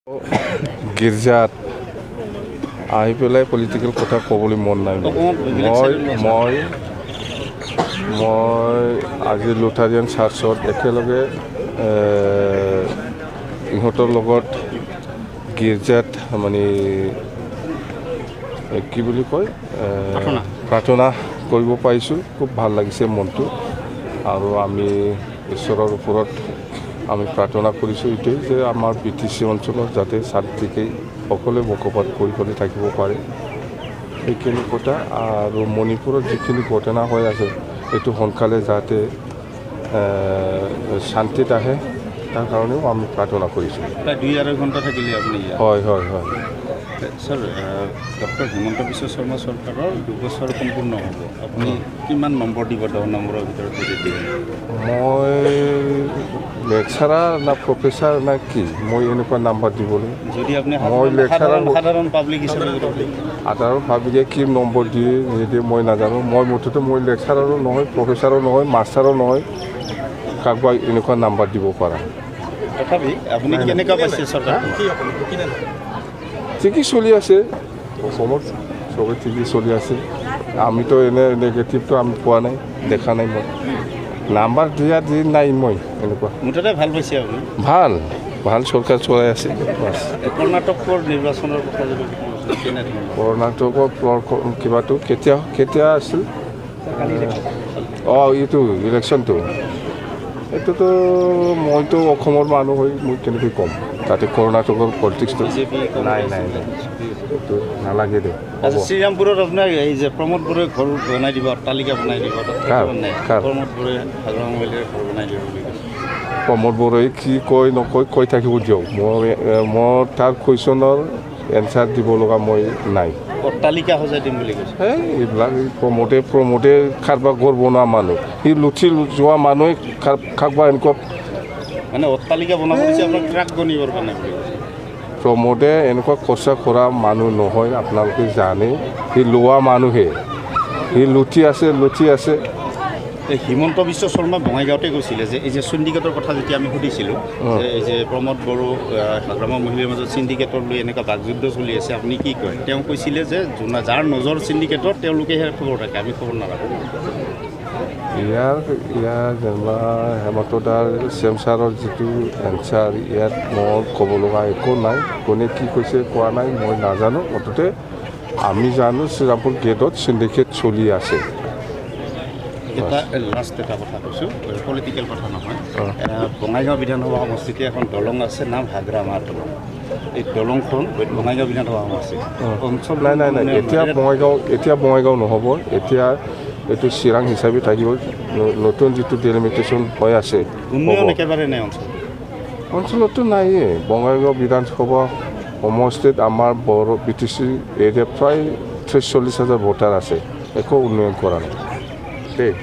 গিৰ্জাত আহি পেলাই পলিটিকেল কথা ক'বলৈ মন নাই। মই আজি লুথাৰিয়ান চাৰ্চত একেলগে ইহঁতৰ লগত গিৰ্জাত মানে কি বুলি কয় প্ৰাৰ্থনা কৰিব পাৰিছোঁ। খুব ভাল লাগিছে মনটো। আৰু আমি ঈশ্বৰৰ ওপৰত আমি প্ৰাৰ্থনা কৰিছোঁ এইটোৱে যে আমাৰ BTC অঞ্চলত যাতে শান্তিকৈ সকলোৱে বসবাস কৰি থাকিব পাৰে, সেইখিনি কথা। আৰু মণিপুৰত যিখিনি ঘটনা হৈ আছে এইটো সোনকালে যাতে শান্তিত আহে তাৰ কাৰণেও আমি প্ৰাৰ্থনা কৰিছোঁ। প্ৰায় 2-2.5 ঘণ্টা থাকিলে আপুনি? হয়। ছাৰ, ডক্টৰ হিমন্ত বিশ্ব শৰ্মা চৰকাৰৰ 2 বছৰ সম্পূৰ্ণ হ'ব। আপুনি কিমান নম্বৰ দিব? 10 নম্বৰৰ ভিতৰত যদি দিয়ে? মই লেকচাৰাৰ না প্ৰফেচাৰ না কি, মই এনেকুৱা নাম্বাৰ দিবলৈ যদি আপুনি সাধাৰণ পাব্লিক হিচাপে সাধাৰণ পাব্লিকে কি নম্বৰ দিয়ে নিদিয়ে মই নাজানো। মই মুঠতে মই লেকচাৰাৰো নহয়, প্ৰফেচাৰো নহয়, মাষ্টাৰো নহয়, কাৰোবাক এনেকুৱা নাম্বাৰ দিব পাৰা। তথাপি আপুনি কেনেকুৱা পাইছে চৰকাৰ? ঠিকেই চলি আছে অসমত, চবেই ঠিকেই চলি আছে। আমিতো এনে নেগেটিভটো আমি পোৱা নাই, দেখা নাই। মই নাম্বাৰ দিয়া নাই মই এনেকুৱা। মুঠতে ভাল পাইছে আপুনি? ভাল চৰকাৰ চলাই আছে। কৰ্ণাটকৰ নিৰ্বাচনৰ কথা যদি কৰ্ণাটকৰ কিবাটো কেতিয়া আছিল? এইটো ইলেকশ্যনটো এইটোতো মইতো অসমৰ মানুহ হৈ মই কেনেকৈ ক'ম তাতে কৰ্ণাটকৰ পলিটিক্সটো নাই এইটো নালাগে দে। শ্ৰীৰামপুৰত আপোনাৰ এই যে প্ৰমোদ বড়োৱে ঘৰ বনাই দিব, অট্টালিকা বনাই দিব, প্ৰমোদ বড়োৱে হাজৰা মহিলাৰ ঘৰ বনাই দিব বুলি কৈছে। প্ৰমোদ বড়োৱে কি কয় নকয় কৈ থাকিব দিয়ক। মই তাৰ কুৱেশ্যনৰ এনচাৰ দিব লগা মই নাই। অট্টালিকা সজাই দিম বুলি কৈছে। এইবিলাক প্ৰমোদে কাৰোবাৰ ঘৰ বনোৱা মানুহ, সি লুঠি যোৱা মানুহে কাৰোবাৰ এনেকুৱা মানে অট্টালিকা বনাব দিছে আপোনাক ট্ৰাক গনিবৰ কাৰণে। প্ৰমোদে এনেকুৱা খৰচা কৰা মানুহ নহয়, আপোনালোকে জানে। সি লোৱা মানুহে, সি লুঠি আছে। হিমন্ত বিশ্ব শৰ্মা বঙাইগাঁৱতে কৈছিলে যে এই যে চিণ্ডিকেটৰ কথা যেতিয়া আমি সুধিছিলোঁ, এই যে প্ৰমোদ বড়ো হাগ্ৰামা মহিলাৰ মাজত চিণ্ডিকেটৰ লৈ এনেকুৱা বাকযুদ্ধ চলি আছে, আপুনি কি কয়? তেওঁ কৈছিলে যে যাৰ নজৰ চিণ্ডিকেটৰ তেওঁলোকেহে খবৰ ৰাখে, আমি খবৰ নাৰাখোঁ। ইয়াৰ যেনিবা হেমন্ত দাৰ চেমচাৰৰ যিটো এনচাৰ, ইয়াত মই ক'ব লগা একো নাই। কোনে কি কৈছে কোৱা নাই মই নাজানো। মুঠতে আমি জানো শ্ৰীৰামপুৰ গেটত চিণ্ডিকেট চলি আছে। লাষ্ট এটা কথা কৈছোঁ, পলিটিকেল কথা নহয়। বঙাইগাঁও বিধানসভা সমষ্টিতে এখন দলং আছে, নাম হাগ্ৰামাৰ দলং। এই দলংখন বঙাইগাঁও বিধানসভা সমষ্টি অঞ্চল নাই। এতিয়া বঙাইগাঁও নহ'ব। এতিয়া এইটো চিৰাং হিচাপে থাকিব। নতুন যিটো ডেলিমিটেশ্যন হৈ আছে উন্নয়ন একেবাৰে নাই অঞ্চলতো নাইয়ে। বঙাইগাঁও বিধানসভা সমষ্টিত আমাৰ বড়ো BTC এৰিয়া প্ৰায় 30-40,000 ভোটাৰ আছে। একো উন্নয়ন কৰা নাই দেই।